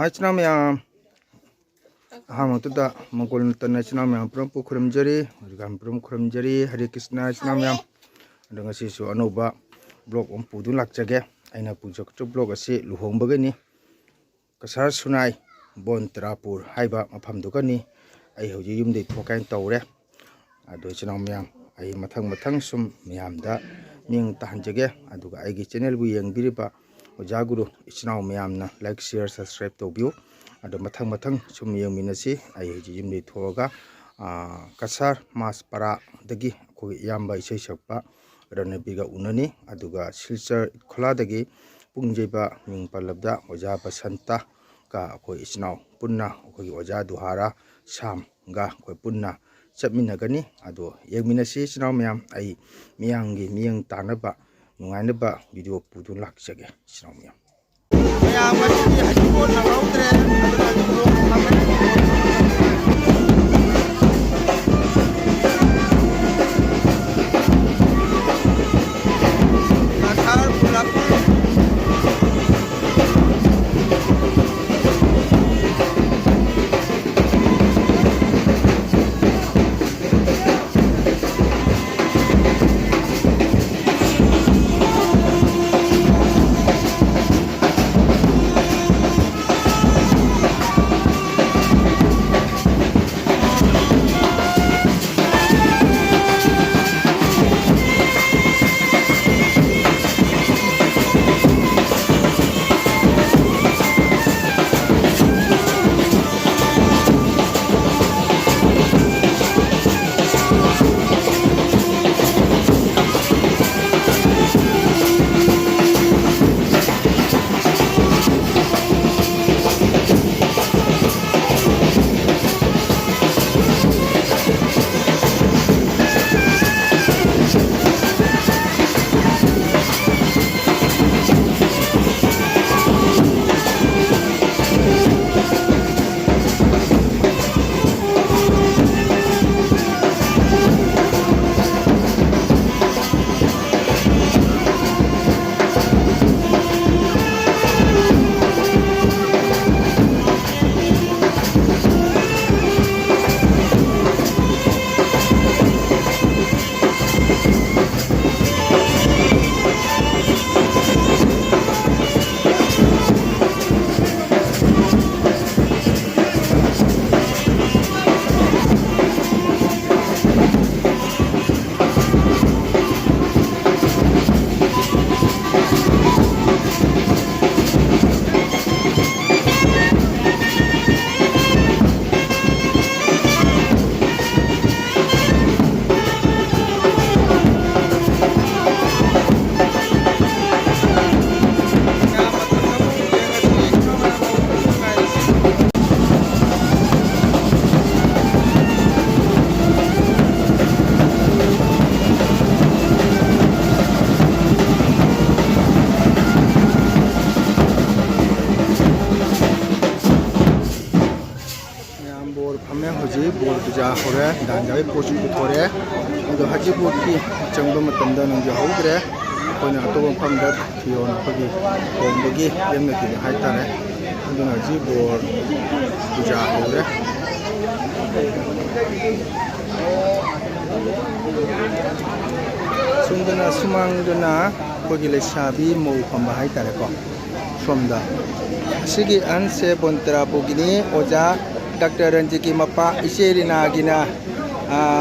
이치나 매양 하모토다 몽골 떤나 이치나 매양 프롬푸 크름저리 우리가 프롬 크름저리 하리크리스나 이치나 매양 dengan sisu anoba blog pudu lakjage aina pujak chu blog asi luhongbagani kasar sunai bontrapur haiba mafam dugani ai hoji yumdei thokain tawre ado chinaw myam ai mathang sum myamda ming tahanjage aduga aigi channel bu yengbiriba ojaguru chinaw myamna like share subscribe tawbiu ado mathang sum yengminasi ai hoji yumdei thoga kasar mas para dagi ko yamba isai sakpa Ranabiga unani aduga silchar kholadagi pungjeba ming palabda oja basanta ka koi isnaw punna koi oja duhara sam ga koi punna chapminagani ado yegminasi isnaw myam ai miyangi miyang tanaba nungainaba video pudu lakjage isnaw myam ya wati hajibon na raudre bor puja hore dan jai pochu thore ado haji bor ki changba matamda nang jo haudre koina to pham da thion phagi bombogi yemna ki hai tare ado haji bor puja hore sundana sumangdana kogi le sabi mo phamba hai tare ko somda sigi anse bontra bogini oja Dr. Ranjiki Mapa Iserina Gina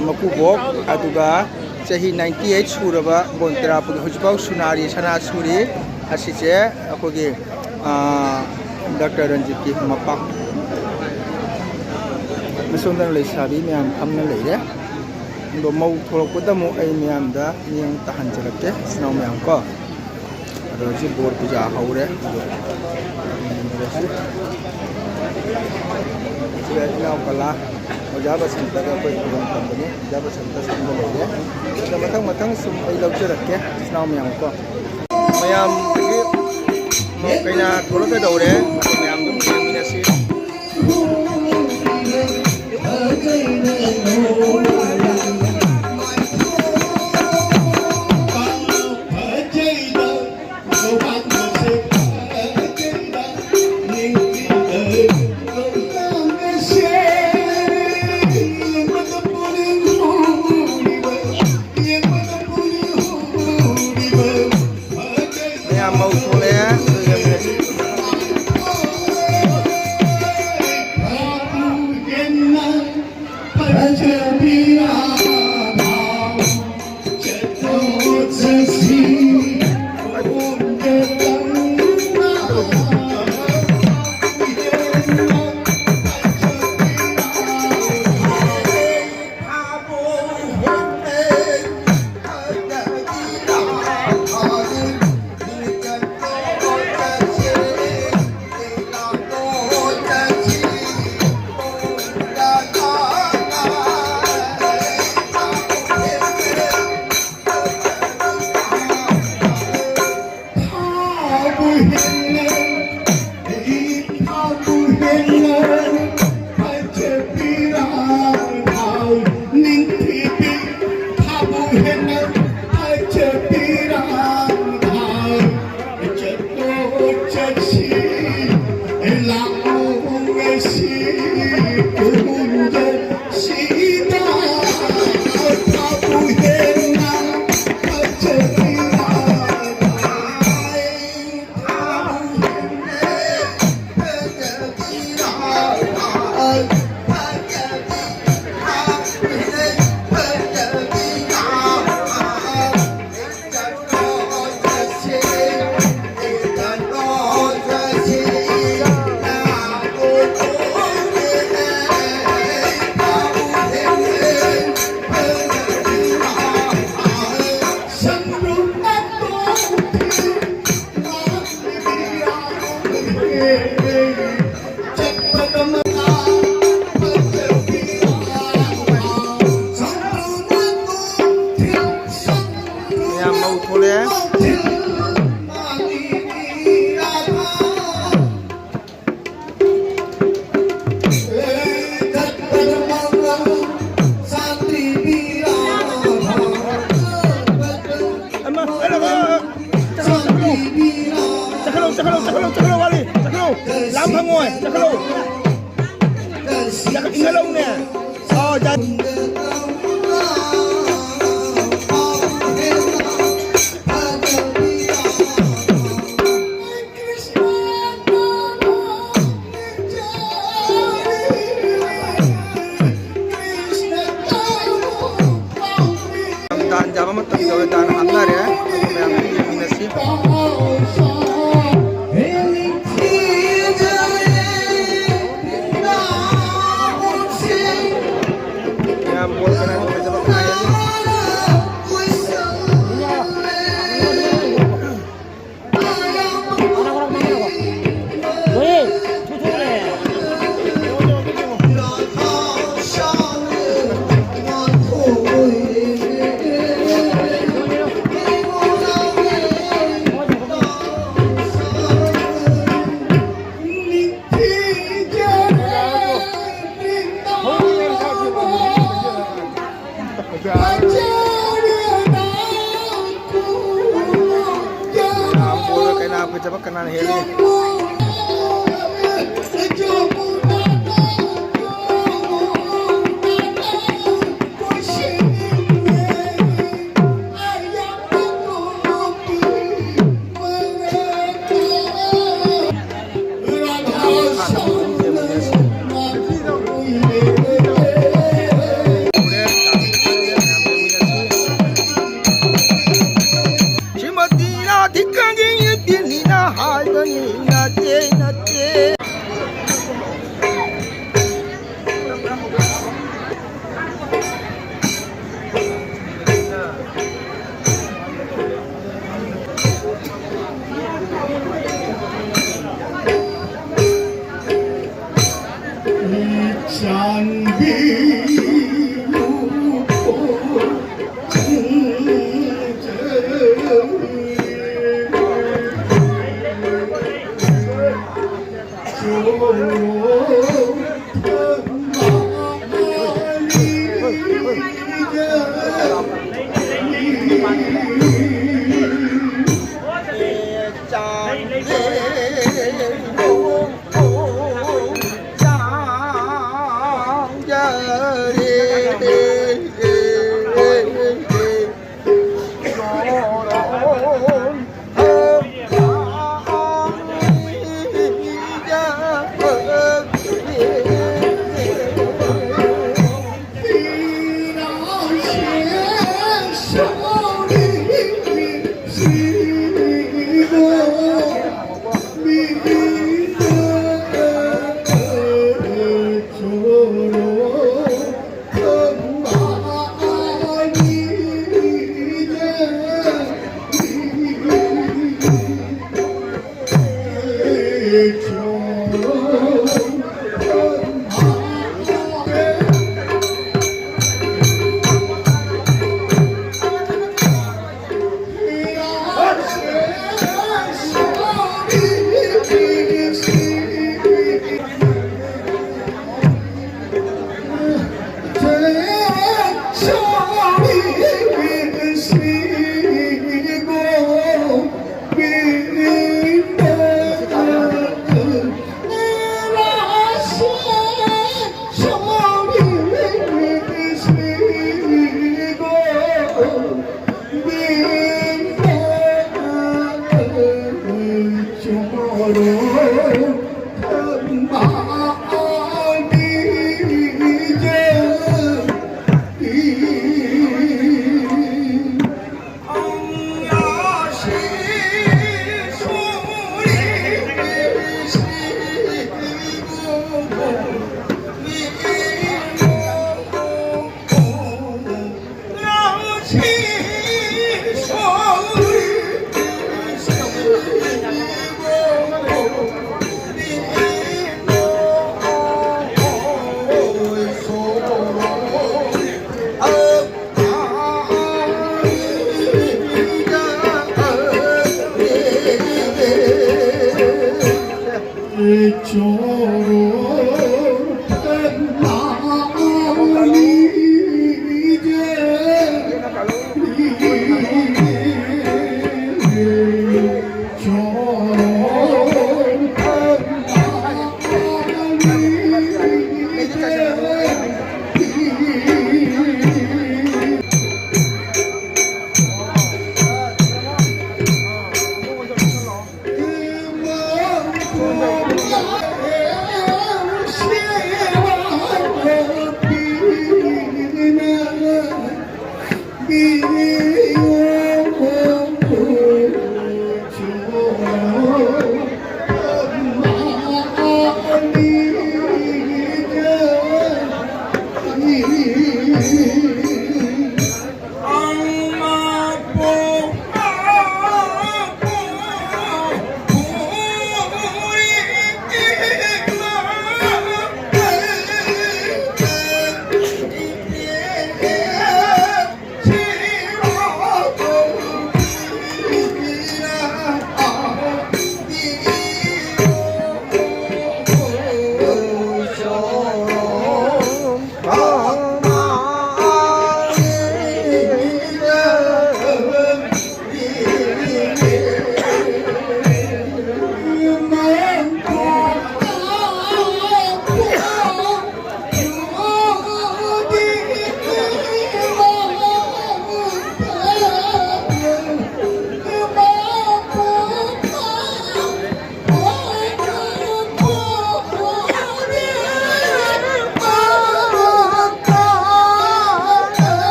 Makubok aduga chahi 98 suraba bontra pugi hujbau sunari sana suri asije akogi Dr. Ranjiki Mapa masondan le sabi myam amna leire ndo mau tholok kodamu ai myam da yang tahan jalake snaw myam ko roji bor puja haure Now kala Ojaba Santa ka koy ibang company Ojaba Santa sa Mandalay na matang sum ay lawjer rakke snaw myam ko mayam mo kaina tholo ka dawre mayam dum minasi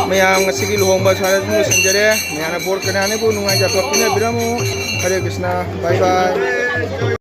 Mayang ngasigi luhongba swara jumlo senjare mayana bor kanane bu nungai jatuh punya biramu Hare Krishna bye bye